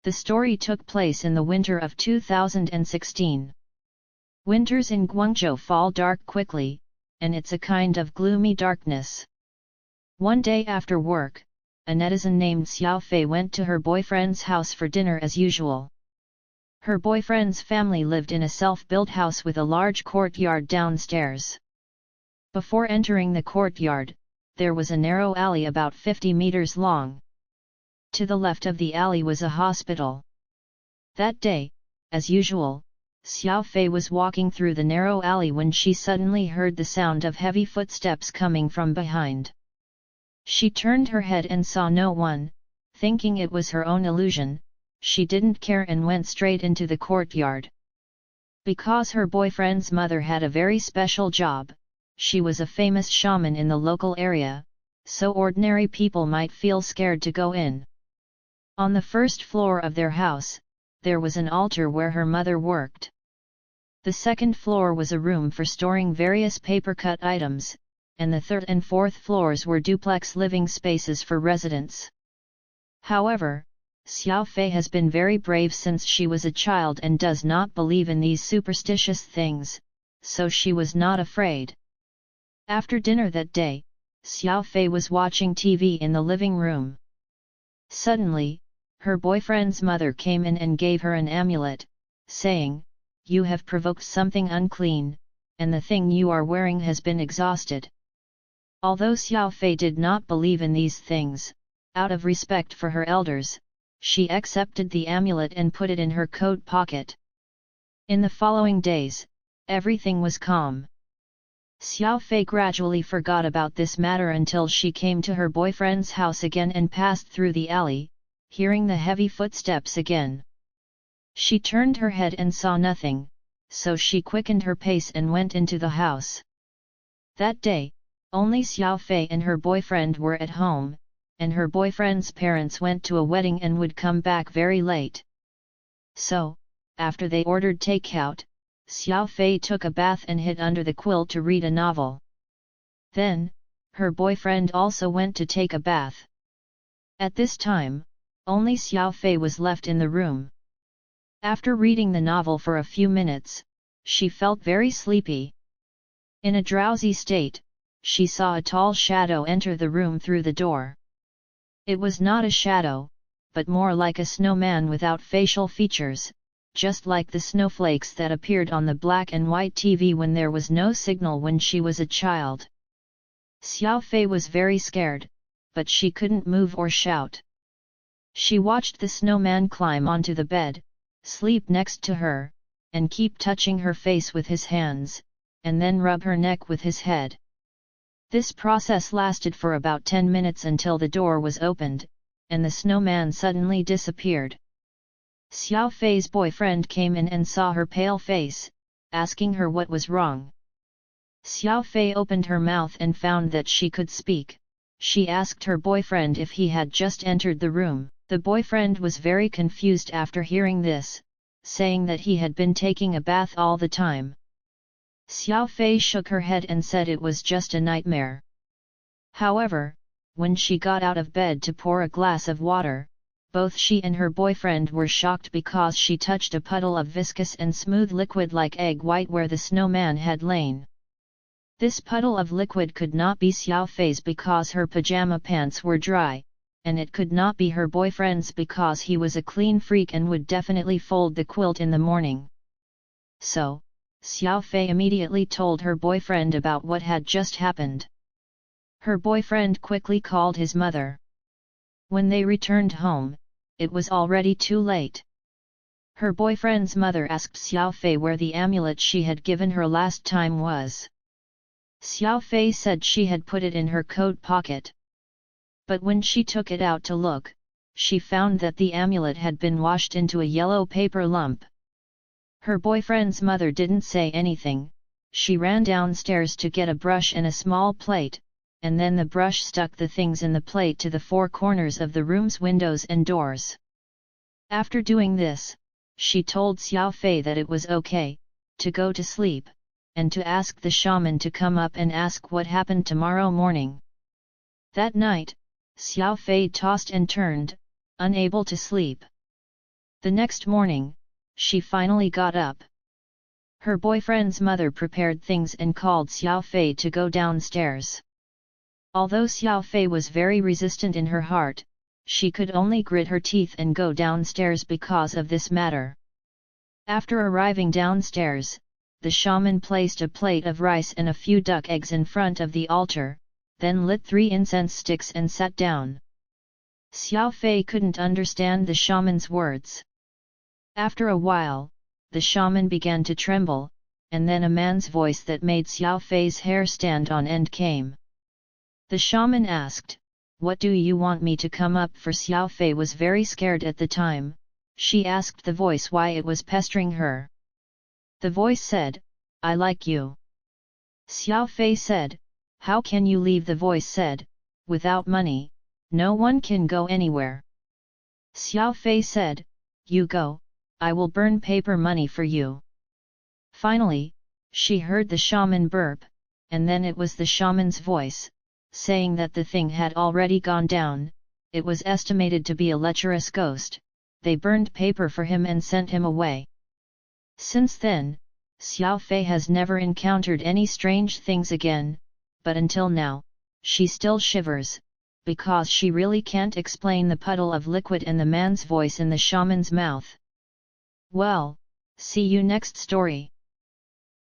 The story took place in the winter of 2016. Winters in Guangzhou fall dark quickly, and it's a kind of gloomy darkness. One day after work, a netizen named Xiao Fei went to her boyfriend's house for dinner as usual. Her boyfriend's family lived in a self-built house with a large courtyard downstairs. Before entering the courtyard, there was a narrow alley about 50 meters long. To the left of the alley was a hospital. That day, as usual, Xiao Fei was walking through the narrow alley when she suddenly heard the sound of heavy footsteps coming from behind. She turned her head and saw no one. Thinking it was her own illusion, she didn't care and went straight into the courtyard. Because her boyfriend's mother had a very special job, she was a famous shaman in the local area, so ordinary people might feel scared to go in. On the first floor of their house, there was an altar where her mother worked. The second floor was a room for storing various paper-cut items, and the third and fourth floors were duplex living spaces for residents. However, Xiao Fei has been very brave since she was a child and does not believe in these superstitious things, so she was not afraid. After dinner that day, Xiao Fei was watching TV in the living room. Suddenly, her boyfriend's mother came in and gave her an amulet, saying, "You have provoked something unclean, and the thing you are wearing has been exhausted." Although Xiao Fei did not believe in these things, out of respect for her elders, she accepted the amulet and put it in her coat pocket. In the following days, everything was calm. Xiao Fei gradually forgot about this matter until she came to her boyfriend's house again and passed through the alley, hearing the heavy footsteps again. She turned her head and saw nothing, so she quickened her pace and went into the house. That day, only Xiao Fei and her boyfriend were at home, and her boyfriend's parents went to a wedding and would come back very late. So, after they ordered takeout, Xiao Fei took a bath and hid under the quilt to read a novel. Then, her boyfriend also went to take a bath. At this time, only Xiao Fei was left in the room. After reading the novel for a few minutes, she felt very sleepy. In a drowsy state, she saw a tall shadow enter the room through the door. It was not a shadow, but more like a snowman without facial features, just like the snowflakes that appeared on the black and white TV when there was no signal when she was a child. Xiao Fei was very scared, but she couldn't move or shout. She watched the snowman climb onto the bed, sleep next to her, and keep touching her face with his hands, and then rub her neck with his head. This process lasted for about 10 minutes until the door was opened, and the snowman suddenly disappeared. Xiao Fei's boyfriend came in and saw her pale face, asking her what was wrong. Xiao Fei opened her mouth and found that she could speak. She asked her boyfriend if he had just entered the room. The boyfriend was very confused after hearing this, saying that he had been taking a bath all the time. Xiao Fei shook her head and said it was just a nightmare. However, when she got out of bed to pour a glass of water, both she and her boyfriend were shocked because she touched a puddle of viscous and smooth liquid like egg white where the snowman had lain. This puddle of liquid could not be Xiao Fei's because her pajama pants were dry, and it could not be her boyfriend's because he was a clean freak and would definitely fold the quilt in the morning. So, Xiao Fei immediately told her boyfriend about what had just happened. Her boyfriend quickly called his mother. When they returned home, it was already too late. Her boyfriend's mother asked Xiao Fei where the amulet she had given her last time was. Xiao Fei said she had put it in her coat pocket. But when she took it out to look, she found that the amulet had been washed into a yellow paper lump. Her boyfriend's mother didn't say anything. She ran downstairs to get a brush and a small plate, and then the brush stuck the things in the plate to the four corners of the room's windows and doors. After doing this, she told Xiao Fei that it was okay to go to sleep, and to ask the shaman to come up and ask what happened tomorrow morning. That night, Xiao Fei tossed and turned, unable to sleep. The next morning, she finally got up. Her boyfriend's mother prepared things and called Xiao Fei to go downstairs. Although Xiao Fei was very resistant in her heart, she could only grit her teeth and go downstairs because of this matter. After arriving downstairs, the shaman placed a plate of rice and a few duck eggs in front of the altar, then lit 3 incense sticks and sat down. Xiao Fei couldn't understand the shaman's words. After a while, the shaman began to tremble, and then a man's voice that made Xiao Fei's hair stand on end came. The shaman asked, "What do you want me to come up for?" Xiao Fei was very scared at the time. She asked the voice why it was pestering her. The voice said, "I like you." Xiao Fei said, "How can you leave?" The voice said, "Without money, no one can go anywhere." Xiao Fei said, "You go, I will burn paper money for you." Finally, she heard the shaman burp, and then it was the shaman's voice, saying that the thing had already gone down. It was estimated to be a lecherous ghost. They burned paper for him and sent him away. Since then, Xiao Fei has never encountered any strange things again, but until now, she still shivers, because she really can't explain the puddle of liquid and the man's voice in the shaman's mouth. Well, see you next story.